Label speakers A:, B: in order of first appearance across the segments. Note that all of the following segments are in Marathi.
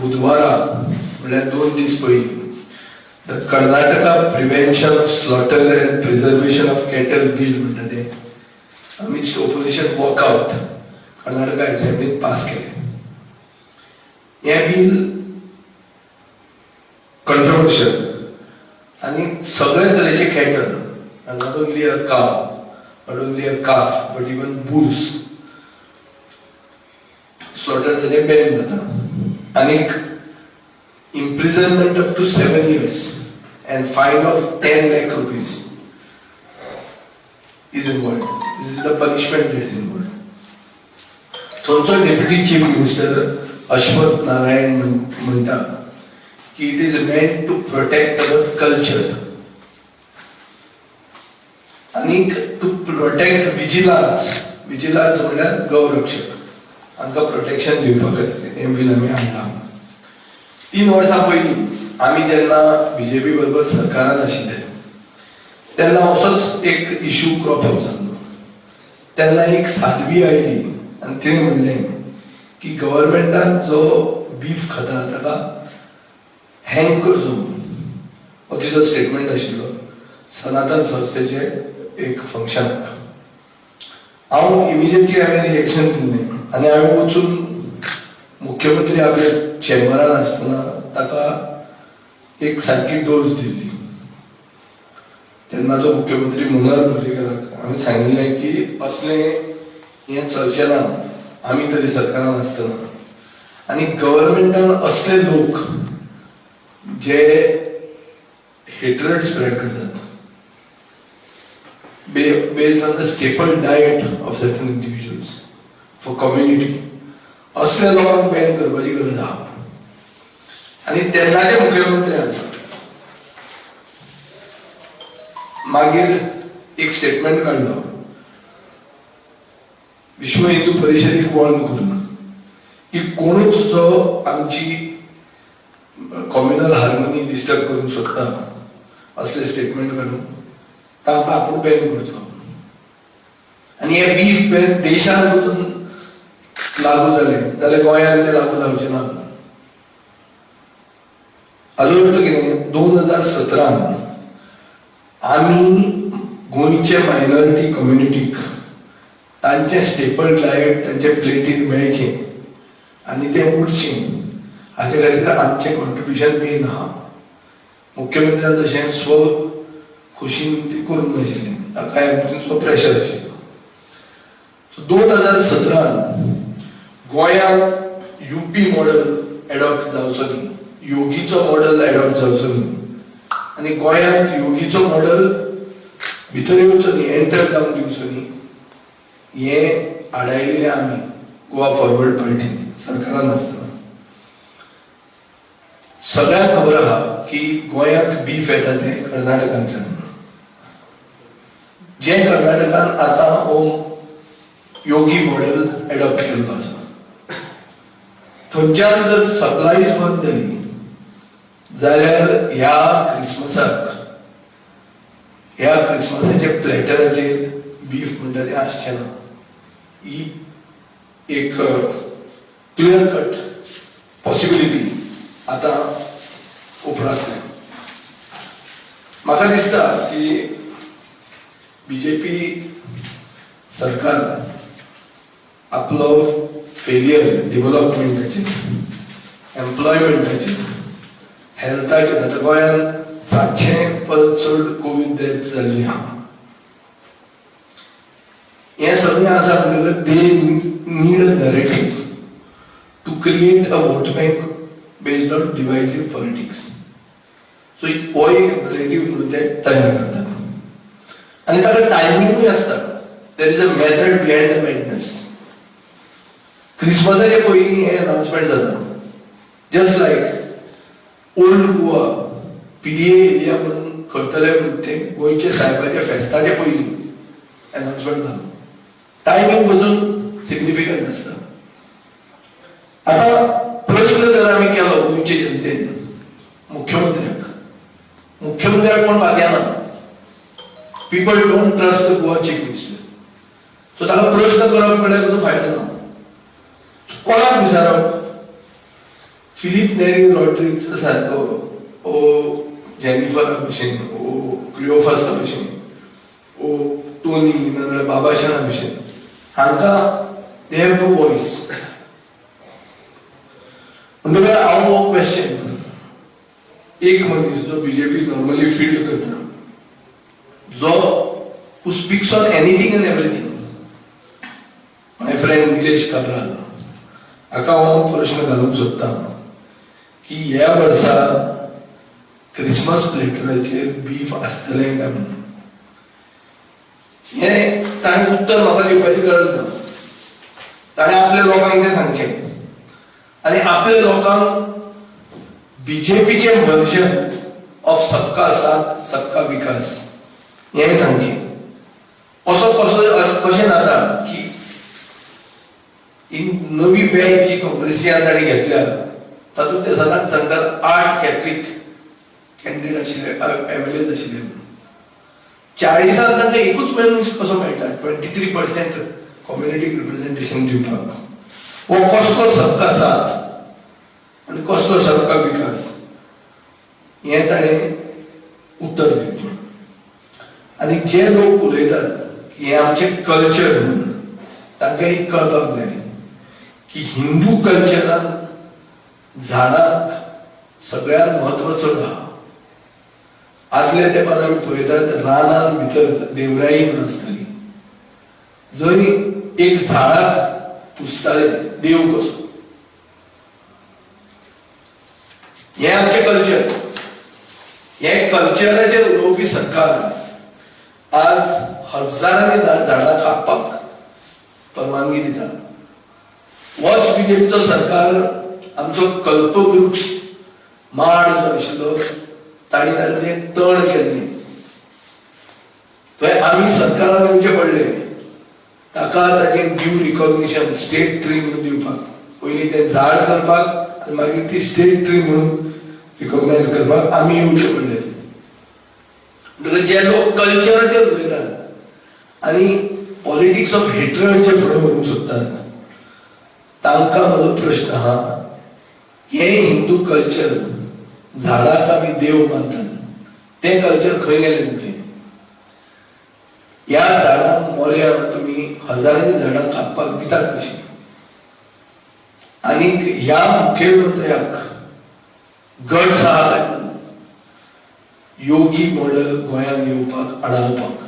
A: बुधवारा म्हळ्यार 2 दीस पयलीं the Karnataka prevention of slaughter and preservation of cattle bill म्हणटा तें आमिस्ट ऑपोजिशन वॉकआउट कर्नाटका असेंब्लीन पास केलें. हें बिल कंट्रोवर्शियल आनी सगळे तरेचे cattle, not only a cow, not only a calf, but even bulls slaughter जाले बॅन जाता आनी imprisonment up to 7 years and fine of 10 lakh rupees is involved. This is the punishment that is involved. थंयचो deputy chief minister Ashwath Narayan म्हणटा की it is meant to protect our culture आणि टू प्रोटेक्ट विजिलन्स म्हळ्यार गौरक्षक हांकां प्रोटेक्शन दिवपा खातीर हें बील आमी हाडलां. 3 वर्सां पयलीं आमी जेन्ना बीजेपी बरोबर सरकारान आशिल्ले तेन्ना असोच एक इश्यू क्रॉप अप जाल्लो. तेन्ना एक साध्वी आयली आनी तिणें म्हणलें की गव्हर्मेंटान जो बीफ खाता ताका हँग करचो हो तिजो स्टेटमेंट आशिल्लो सनातन संस्थेचे एक फंक्शनाक. हांव इमिजिएटली हांवें रिएक्शन दिलें आनी हांवें वचून मुख्यमंत्री आपल्या चेंबरान आसतना ताका एक सारकी डोस दिल्ली. तेन्नाचो मुख्यमंत्री मनोहर पर्रीकाराक हांवें सांगिल्लें की असलें हें चलचें ना आमी तरी सरकारान आसतना आनी गव्हर्मेंटान असले लोक जे हेट्रेड स्प्रेड करतात based on the staple diet of certain individuals for community असल्या लोकांक बॅन करपाची गरज आहा. आनी तेन्नाचे मुख्यमंत्र्यान मागीर एक स्टेटमेंट काडलो विश्व हिंदू परिशदेक वॉर्न करून की कोणूच जो आमची कम्युनल हार्मोनी डिस्टर्ब करूंक सोदता असले स्टेटमेंट काडून तांकां आपूण बॅन करचो. आनी हे बीफ बॅन देशांत वचून लागू जालें जाल्यार गोंयांत ते लागू जावचें ना. हाजो अर्थ कितें 2017 आमी गोंयचे मायनॉरिटी कम्युनिटीक तांचे स्टेपल डायट तांचे प्लेटीन मेळचें आनी तें उरचें हाचे खातीर आमचें कॉन्ट्रिब्युशन मेन आहा. मुख्यमंत्र्यान तशें स्व खुशीन ते करूंक नाशिल्लें ताका हातूंचो प्रेशर आशिल्लो. 2017 गोंयांत युपी मॉडेल एडॉप्ट जावचो न्ही, योगीचो मॉडेल एडॉप्ट जावचो न्ही आनी गोंयांत योगीचो मॉडेल भितर येवचो न्ही, एंटर जावंक दिवचो न्ही हें हाडायिल्लें आमी गोवा फॉरवर्ड पार्टीन सरकारान आसतना. सगळ्यांक खबर आहा की गोंयांत बीफ येता तें कर्नाटकांतल्यान. जे कर्नाटकान आतां हो योगी मॉडेल एडॉप्ट केल्लो आसा थंयच्यान जर सप्लायज बंद जाली जाल्यार ह्या क्रिसमसाचे प्लॅटराचेर बीफ म्हणटा तें आसचें ना. ही एक क्लियर कट पॉसिबिलिटी आतां उप्रासल्या. म्हाका दिसता की बीजेपी सरकार आपलो फेलियर डेव्हलपमेंटाचेर, एम्प्लॉयमेंटाचेर, हेल्थाचेर, आतां गोंयांत 700 परस चड कोविड डेथ्स जाल्ली आहा. हें सगळें आसा म्हणटकच they need a narrative to create a vote bank based on divisive politics. So हो एक नरेटिव्ह म्हणून ते तयार करतात आनी ताका टायमिंगूय आसता. There is a method behind the madness. क्रिसमसाचे पयलीं हें अनाउन्समेंट जाता just like Old Goa PDA area म्हणून करतले म्हणून ते गोंयचे साहेबाचे फेस्ताचे पयलीं अनाउन्समेंट जालो. टायमिंग पासून सिग्निफिकंट आसता. आता प्रश्न जर आमी केलो गोंयचे जनतेन मुख्यमंत्र्याक कोण वागना. People don't trust the Goa chief minister. So ताका प्रश्न करप म्हळ्यार ताजो फायदो ना. कोणाक विचारप फिलीप नेरी रॉड्रिग्स सारको ओ जेनिफरा भशेन ओ क्लिओफासा भशेन ओ टोनी नाजाल्यार बाबाशाना भशेन हांकां दे हॅव नो वॉयस. म्हणटकीर हांव हो क्वेश्चन एक मनीस जो बीजेपी नॉर्मली फील्ड करता जो who speaks on anything end everything my friend Nilesh Cabral हाका हांव प्रश्न घालूंक सोदता की ह्या वर्सा क्रिसमस प्लेटराचेर बीफ आसतलें काय म्हणून. हें ताणें उत्तर म्हाका दिवपाची गरज ना. ताणें आपल्या लोकांक तें सांगचें आनी आपल्या लोकांक बीजेपीचे वर्जन ऑफ सबका साथ सबका विकास हें सांगचें. असो कशें जाता की ही नवी बँक जी काँग्रेसीन ताणें घेतल्या तातूंत ते सदांच सांगतात 8 कॅथलीक कॅन्डिडेट आशिल्ले एवेलेबल आशिल्ले. 40 तांकां एकूच मनीस कसो मेळटा 23% कम्युनिटी रिप्रेझेंटेशन दिवपाक. हो कसलो सबका साथ आनी कसलो सबका विकास हें ताणें उत्तर दिवचें. आनी जे लोक उलयतात की हें आमचें कल्चर म्हणून तांकां एक कळपाक जाय की हिंदू कल्चरान झाडाक सगळ्यात म्हत्व चड आहा. आदल्या तेंपार आमी पळयतात रानान भितर देवराई म्हूण आसताली. जंय एक झाडाक पुजताले देव कसो. हें आमचें कल्चर. हे कल्चराचेर उलोवपी सरकार आज हजारांनी झाडां कापपाक परवानगी दिता. होच बीजेपीचो सरकार आमचो कल्पवृक्ष माड जो आशिल्लो ताणी ताचें तण केल्लें थंय आमी सरकारान येवचें पडलें ताका ताचें ड्यू रिकॉग्निशन स्टेट ट्री म्हणून दिवपाक. पयलीं तें झाड करपाक आनी मागीर ती स्टेट ट्री म्हणून रिकॉग्नायज करपाक आमी येवचें पडलें. म्हणटकीर जे लोक कल्चराचेर उलयतात आनी पॉलिटिक्स ऑफ हेट्रड जे फुडें व्हरूंक सोदतात तांकां म्हजो प्रश्न आहा हें हिंदू कल्चर झाडाक आमी देव मानतात तें कल्चर खंय गेलें तुमचें. ह्या झाडांक मोल्यार तुमी हजारांनी झाडां कापपाक दितात कशीं. आनीक ह्या मुखेलमंत्र्याक गट्स आहा काय योगी मॉडल गोंयांत येवपाक आडावपाक.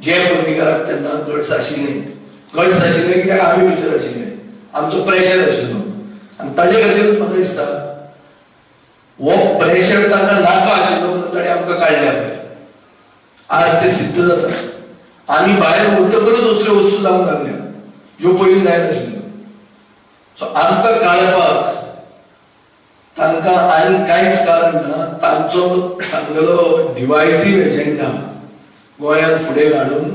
A: जे पर्रीकाराक तेन्ना गट्स आशिल्ले कित्याक आमी भितर आशिल्ले आमचो प्रेशर आशिल्लो आनी ताजे खातीर म्हाका दिसता हो प्रेशर तांकां नाका आशिल्लो म्हणून ताणें आमकां काडल्या भायर. आज ते सिद्ध जाता. आमी भायर वतकच असल्यो वस्तू जावंक लागल्या ज्यो पयलीं जाय नाशिल्ल्यो. सो आमकां काडपाक तांकां आनी कांयच कारण ना. तांचो सांगलेलो डिवायसीव एजेंडा गोंयांत फुडें हाडून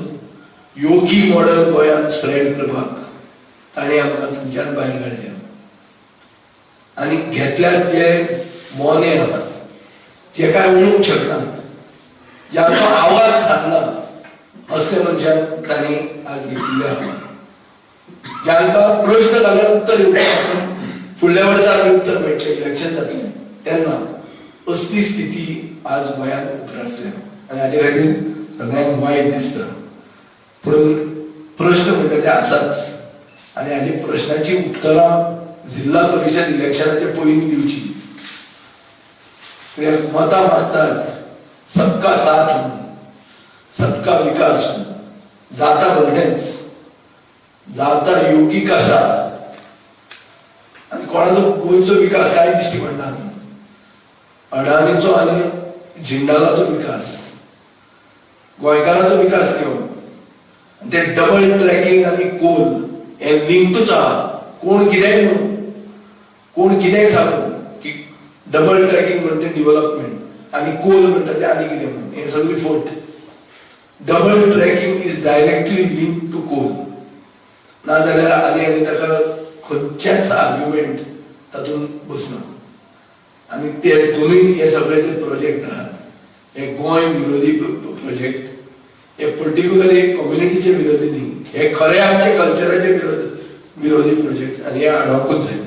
A: योगी मॉडल गोंयांत स्प्रेड करपाक ताणें आमकां थंयच्यान भायर काडल्या. आनी घेतल्यात जे मोने आहात जे काय उलोवंक शकनात ज्यांचो आवाज सांगना असल्या मनशांक तांणी आज घेतिल्ले आहा. ज्यांकां प्रश्न घालून उत्तर येवपाक फुडल्या वर्सा उत्तर मेळटलें इलेक्शन जातलें तेन्ना असली स्थिती आज गोंयांत उप्रासल्या आनी हाजे खातीर सगळ्यांक वायट दिसता. पूण प्रश्न म्हणटा ते आसाच आनी हाजी प्रश्नाची उतरां जिल्हा परिशद इलेक्शनाचे पयलीं दिवची. मतां मागतात सबका साथ म्हणून सबका विकास म्हणून जाता भलतेंच जाता योगी का साथ आनी कोणाचो गोंयचो विकास कांय दिश्टी पडना. अडाणीचो आनी जिंदालाचो विकास गोंयकाराचो विकास घेवन ते डबल ट्रॅकिंग आनी कोल हे लिंकूच आहा. कोण कितेंय म्हणून कोण कितेंय सांगूं की डबल ट्रॅकिंग म्हणटा तें डेव्हलपमेंट आनी कोल म्हणटा तें आनी कितें म्हणून हें सगळी फोट. Double tracking is directly link to coal. नाजाल्यार आनी ताका खंयचेच आर्ग्युमेंट तातूंत बसना. आनी ते दोनूय हे सगळे जे प्रोजेक्ट आहात हे गोंय विरोधी प्रोजेक्ट हे पर्टिक्युलरली कम्युनिटीचे विरोधी न्ही. हे खरे आमचे कल्चराचे विरोधी प्रोजेक्ट आनी हे आडावंकूच जाय.